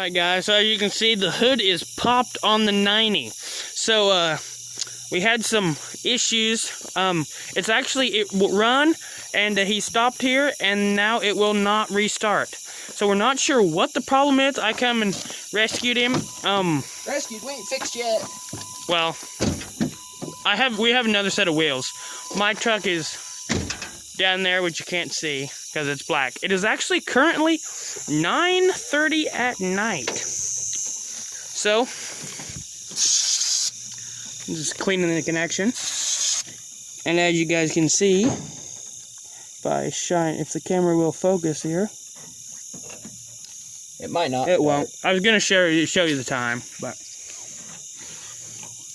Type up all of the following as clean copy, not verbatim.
Alright guys, so as you can see, the hood is popped on the 90. So we had some issues. It's actually, it will run, and he stopped here, and now it will not restart. So we're not sure what the problem is. I come and rescued him. Rescued? We ain't fixed yet. Well, we have another set of wheels. My truck is down there, which you can't see because it's black. It is actually currently 9:30 at night. So, I'm just cleaning the connection. And as you guys can see, if the camera will focus here. It might not. It won't. I was gonna show you the time, but.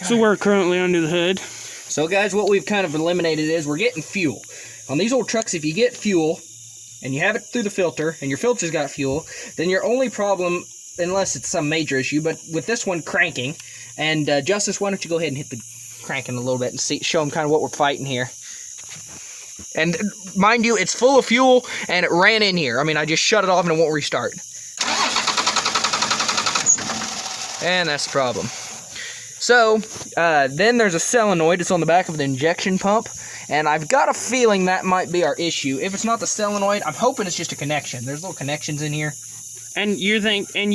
So we're currently under the hood. So guys, what we've kind of eliminated is we're getting fuel. On these old trucks, if you get fuel, and you have it through the filter, and your filter's got fuel, then your only problem, unless it's some major issue, but with this one cranking, and Justice, why don't you go ahead and hit the cranking a little bit and show them kind of what we're fighting here. And mind you, it's full of fuel, and it ran in here. I mean, I just shut it off and it won't restart. And that's the problem. So, then there's a solenoid. It's on the back of the injection pump. And I've got a feeling that might be our issue. If it's not the solenoid, I'm hoping it's just a connection. There's little connections in here. And you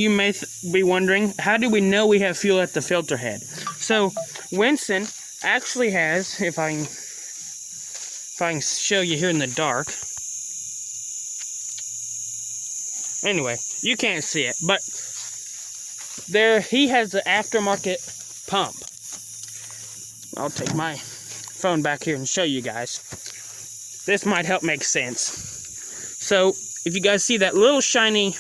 may be wondering, how do we know we have fuel at the filter head? So, Winston actually has, if I can show you here in the dark. Anyway, you can't see it, but there he has the aftermarket pump. I'll take my phone back here and show you guys. This might help make sense. So if you guys see that little shiny,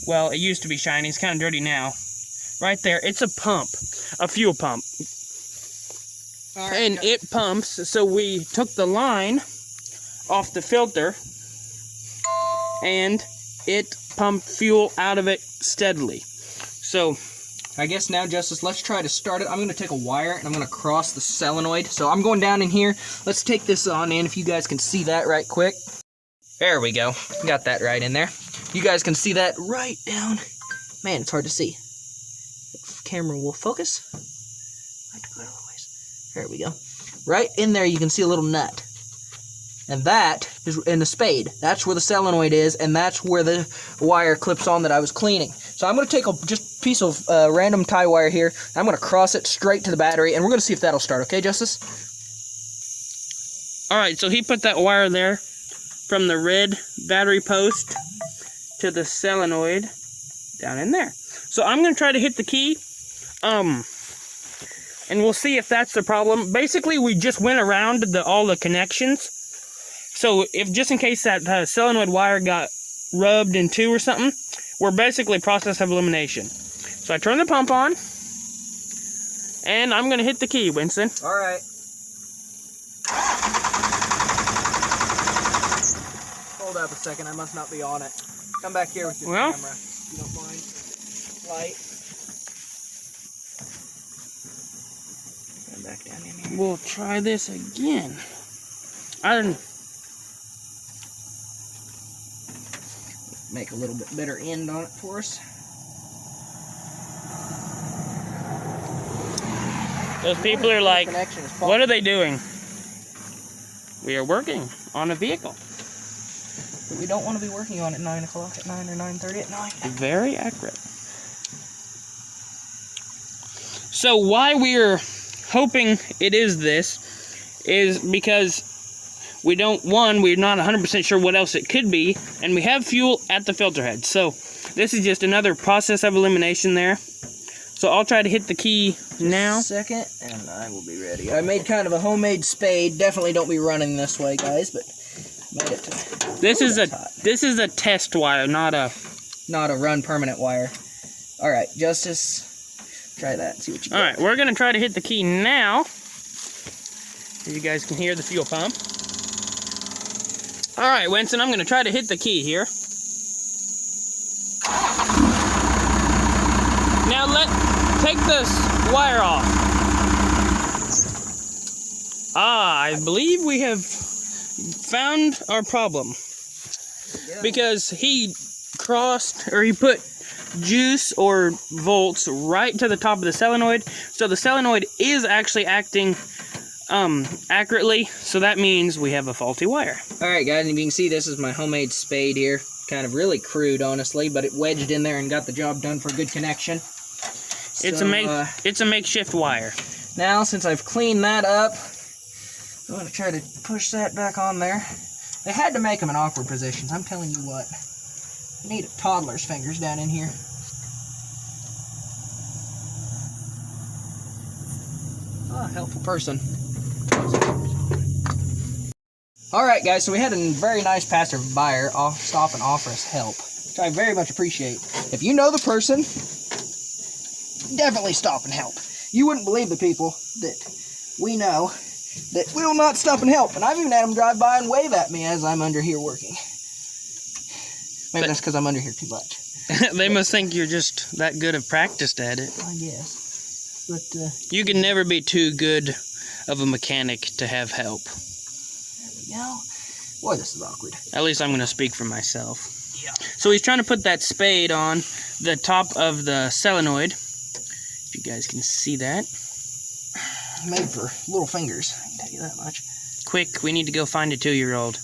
well, it used to be shiny, it's kind of dirty now, right there, it's a pump, a fuel pump. Right, and it pumps. So we took the line off the filter and it pumped fuel out of it steadily. So I guess now, Justice, let's try to start it. I'm going to take a wire and I'm going to cross the solenoid. So I'm going down in here. Let's take this on in if you guys can see that right quick. There we go. Got that right in there. You guys can see that right down. Man, it's hard to see. The camera will focus. I have to go a little ways. There we go. Right in there you can see a little nut. And that is in the spade. That's where the solenoid is, and that's where the wire clips on that I was cleaning. So I'm going to take a just piece of random tie wire here. I'm going to cross it straight to the battery, and we're going to see if that'll start. Okay, Justice? Alright, so he put that wire there from the red battery post to the solenoid down in there. So I'm going to try to hit the key, and we'll see if that's the problem. Basically, we just went around all the connections. So if just in case that solenoid wire got rubbed in two or something, we're basically process of elimination. So I turn the pump on, and I'm going to hit the key, Winston. All right. Hold up a second, I must not be on it. Come back here with your camera, if you don't mind. Light. Come back down in here. We'll try this again. Make a little bit better end on it for us. Those people are like, what are they doing? We are working on a vehicle. But we don't want to be working on it 9 o'clock at 9 or 9:30 at night. Very accurate. So why we are hoping it is this is because we're not 100% sure what else it could be, and we have fuel at the filter head. So this is just another process of elimination there. So I'll try to hit the key now. Just a second, and I will be ready. I made kind of a homemade spade. Definitely don't be running this way, guys, but made it to... This is a test wire, not a run permanent wire. All right, Justice, try that and see what you get. All right, we're gonna try to hit the key now. As you guys can hear the fuel pump. All right, Winston, I'm gonna try to hit the key here. Now take this wire off. I believe we have found our problem. Yeah. Because he put juice or volts right to the top of the solenoid. So the solenoid is actually acting accurately. So that means we have a faulty wire. All right, guys, and you can see this is my homemade spade here. Kind of really crude, honestly, but it wedged in there and got the job done for a good connection. It's a makeshift wire. Now, since I've cleaned that up, I'm going to try to push that back on there. They had to make them in awkward positions. I'm telling you what. I need a toddler's fingers down in here. Oh, helpful person. Alright, guys, so we had a very nice passerby buyer stop and offer us help, which I very much appreciate. If you know the person, definitely stop and help. You wouldn't believe the people that we know that will not stop and help. And I've even had them drive by and wave at me as I'm under here working. Maybe that's because I'm under here too much. They must think you're just that good of practiced at it. I guess. But, you can never be too good of a mechanic to have help. There we go. Boy, this is awkward. At least I'm going to speak for myself. Yeah. So he's trying to put that spade on the top of the solenoid. If you guys can see that. Made for little fingers, I can tell you that much. Quick, we need to go find a 2-year-old.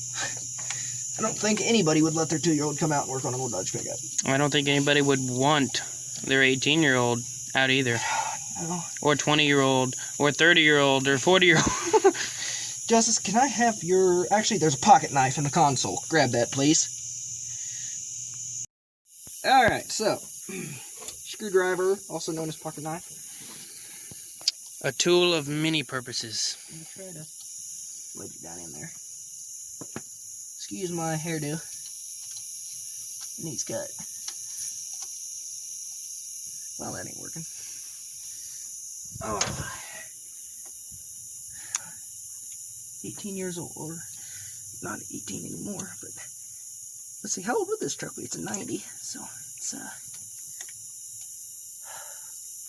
I don't think anybody would let their 2-year-old come out and work on a little Dodge pickup. I don't think anybody would want their 18-year-old out either. No. Or 20-year-old, or 30-year-old, or 40-year-old. Justice, can I have your... Actually, there's a pocket knife in the console. Grab that, please. Alright, so... Screwdriver, also known as pocket knife. A tool of many purposes. Let me try to wedge it down in there. Excuse my hairdo. Needs cut. Well, that ain't working. Oh. 18 years old, or not 18 anymore, but let's see, how old would this truck be? It's a 90, so it's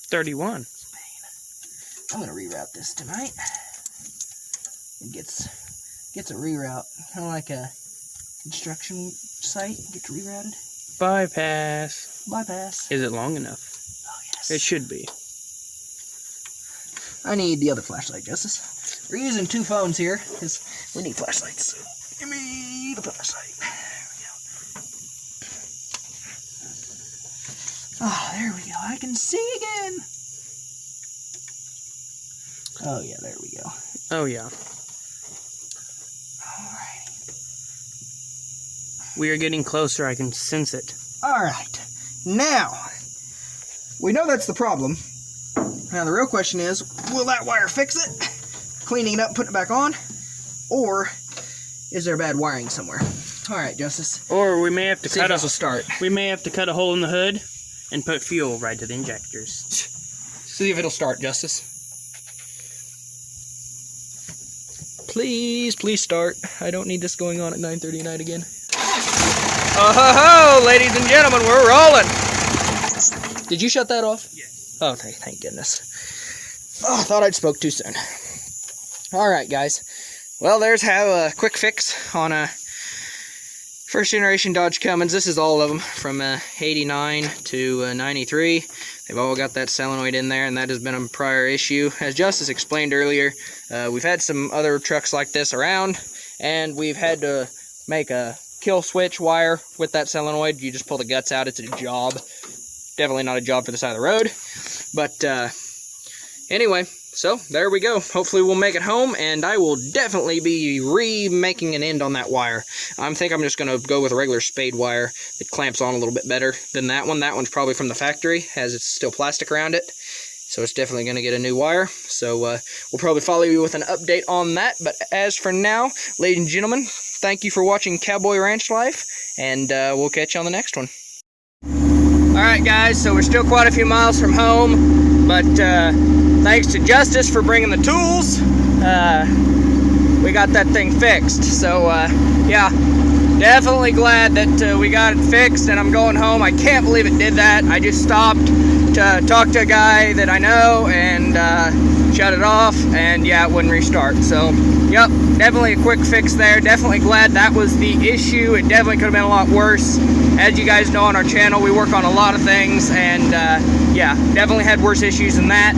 31. I'm gonna reroute this tonight. It gets a reroute, kind of like a construction site. Gets rerouted. Bypass. Is it long enough? Oh yes. It should be. I need the other flashlight, Justice. We're using 2 phones here because we need flashlights. So give me the flashlight. There we go. Oh, there we go. I can see again. Oh, yeah, there we go. Oh, yeah. Alright. We are getting closer. I can sense it. Alright. Now, we know that's the problem. Now, the real question is, will that wire fix it? Cleaning it up, putting it back on? Or is there bad wiring somewhere? Alright, Justice. Or we may have to cut a start. We may have to cut a hole in the hood and put fuel right to the injectors. See if it'll start, Justice. Please, please start. I don't need this going on at 9:30 at night again. Oh ho ho, ladies and gentlemen, we're rolling. Did you shut that off? Yes. Oh, thank goodness. Oh, I thought I'd spoke too soon. Alright, guys. Well, there's how a quick fix on a first generation Dodge Cummins. This is all of them from 89 to 93. They've all got that solenoid in there, and that has been a prior issue. As Justice explained earlier, we've had some other trucks like this around, and we've had to make a kill switch wire with that solenoid. You just pull the guts out. It's a job. Definitely not a job for the side of the road. But anyway, So there we go. Hopefully we'll make it home, and I will definitely be remaking an end on that wire. I think I'm just going to go with a regular spade wire that clamps on a little bit better than that one. That one's probably from the factory, as it's still plastic around it. So it's definitely going to get a new wire. So we'll probably follow you with an update on that. But as for now, ladies and gentlemen, thank you for watching Cowboy Ranch Life, and we'll catch you on the next one. Alright guys, so we're still quite a few miles from home, but thanks to Justice for bringing the tools, we got that thing fixed. So yeah, definitely glad that we got it fixed, and I'm going home. I can't believe it did that. I just stopped to talk to a guy that I know and shut it off, and yeah, it wouldn't restart. So yep, definitely a quick fix there. Definitely glad that was the issue. It definitely could have been a lot worse. As you guys know on our channel, we work on a lot of things, and yeah, definitely had worse issues than that.